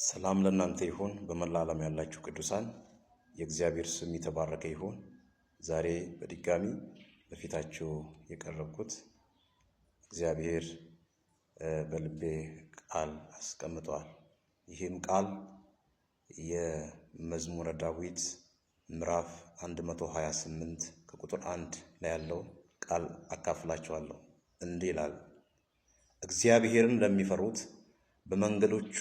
ሰላም ለእናንተ ይሁን። በመላ ዓለም ያላችሁ ቅዱሳን የእግዚአብሔር ስም የተባረከ ይሁን። ዛሬ በድጋሚ በፊታችሁ የቀረብኩት እግዚአብሔር በልቤ ቃል አስቀምጧል። ይህም ቃል የመዝሙረ ዳዊት ምዕራፍ 128 ከቁጥር 1 ላይ ያለው ቃል አካፍላችኋለሁ። እንዲህ ይላል፣ እግዚአብሔርን ለሚፈሩት በመንገዶቹ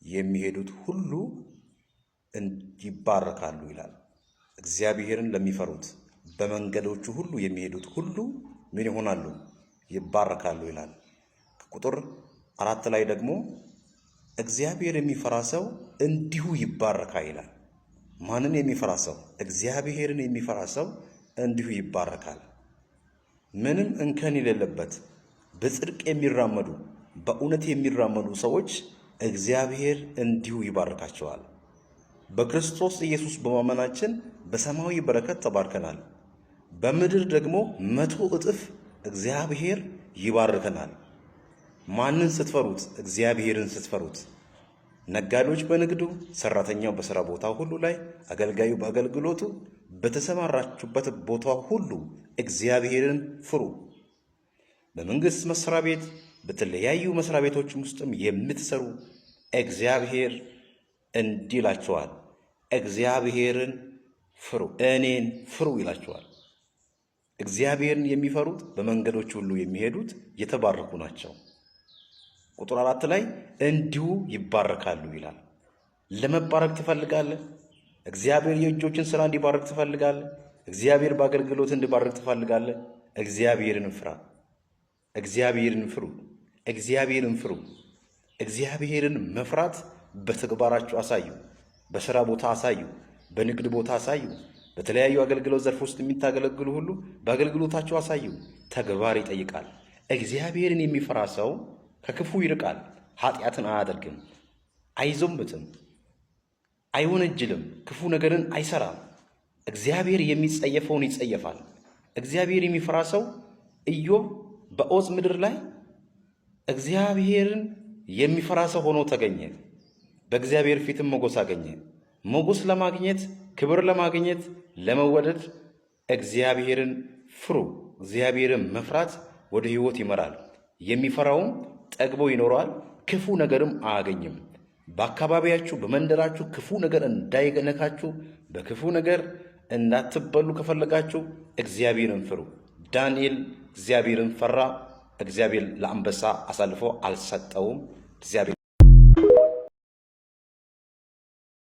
የሚሄዱት ሁሉ ይባረካሉ ይላል። እግዚአብሔርን ለሚፈሩት በመንገዶቹ ሁሉ የሚሄዱት ሁሉ ምን ይሆናሉ? ይባረካሉ ይላል። ከቁጥር 4 ላይ ደግሞ እግዚአብሔር የሚፈራ ሰው እንዲሁ ይባረካል ይላል። ማንን የሚፈራ ሰው? እግዚአብሔርን የሚፈራ ሰው እንዲሁ ይባረካል። ምንም እንከን የሌለበት በጽድቅ የሚራመዱ በእውነት የሚራመዱ ሰዎች እግዚአብሔር እንዲሁ ይባርካቸዋል። በክርስቶስ ኢየሱስ በማመናችን በሰማያዊ በረከት ተባርከናል። በምድር ደግሞ 100 እጥፍ እግዚአብሔር ይባርከናል። ማንን ስትፈሩት? እግዚአብሔርን ስትፈሩት። ነጋዴዎች በንግዱ፣ ሰራተኛው በሥራ ቦታ ሁሉ ላይ፣ አገልጋዩ በአገልግሎቱ፣ በተሰማራችሁበት ቦታ ሁሉ እግዚአብሔርን ፍሩ። በመንግስት መስሪያ ቤት በተለያዩ መስሪያ ቤቶች ውስጥም የምትሰሩ እግዚአብሔር እንዲህ ይላችኋል፣ እግዚአብሔርን ፍሩ፣ እኔን ፍሩ ይላችኋል። እግዚአብሔርን የሚፈሩት በመንገዶች ሁሉ የሚሄዱት የተባረኩ ናቸው። ቁጥር 4 ላይ እንዲሁ ይባረካሉ ይላል። ለመባረክ ትፈልጋለህ? እግዚአብሔር የእጆችን ሥራ እንዲባረክ ትፈልጋለህ? እግዚአብሔር በአገልግሎት እንዲባረክ ትፈልጋለህ? እግዚአብሔርን ፍራ። እግዚአብሔርን ፍሩ። እግዚአብሔርን ፍሩ። እግዚአብሔርን መፍራት በተግባራችሁ አሳዩ። በሥራ ቦታ አሳዩ። በንግድ ቦታ አሳዩ። በተለያዩ አገልግሎት ዘርፍ ውስጥ የሚታገለግሉ ሁሉ በአገልግሎታቸው አሳዩ። ተግባር ይጠይቃል። እግዚአብሔርን የሚፈራ ሰው ከክፉ ይርቃል። ኃጢአትን አያደርግም፣ አይዞምትም፣ አይወነጅልም፣ ክፉ ነገርን አይሰራም። እግዚአብሔር የሚጸየፈውን ይጸየፋል። እግዚአብሔር የሚፈራ ሰው ኢዮብ በዖፅ ምድር ላይ እግዚአብሔርን የሚፈራ ሰው ሆኖ ተገኘ። በእግዚአብሔር ፊትም ሞገስ አገኘ። ሞገስ ለማግኘት፣ ክብር ለማግኘት፣ ለመወደድ እግዚአብሔርን ፍሩ። እግዚአብሔርን መፍራት ወደ ሕይወት ይመራል። የሚፈራውም ጠግቦ ይኖረዋል፣ ክፉ ነገርም አያገኝም። በአካባቢያችሁ በመንደራችሁ ክፉ ነገር እንዳይነካችሁ፣ በክፉ ነገር እንዳትበሉ ከፈለጋችሁ እግዚአብሔርን ፍሩ። ዳንኤል እግዚአብሔርን ፈራ። እግዚአብሔር ለአንበሳ አሳልፎ አልሰጠውም። እግዚአብሔር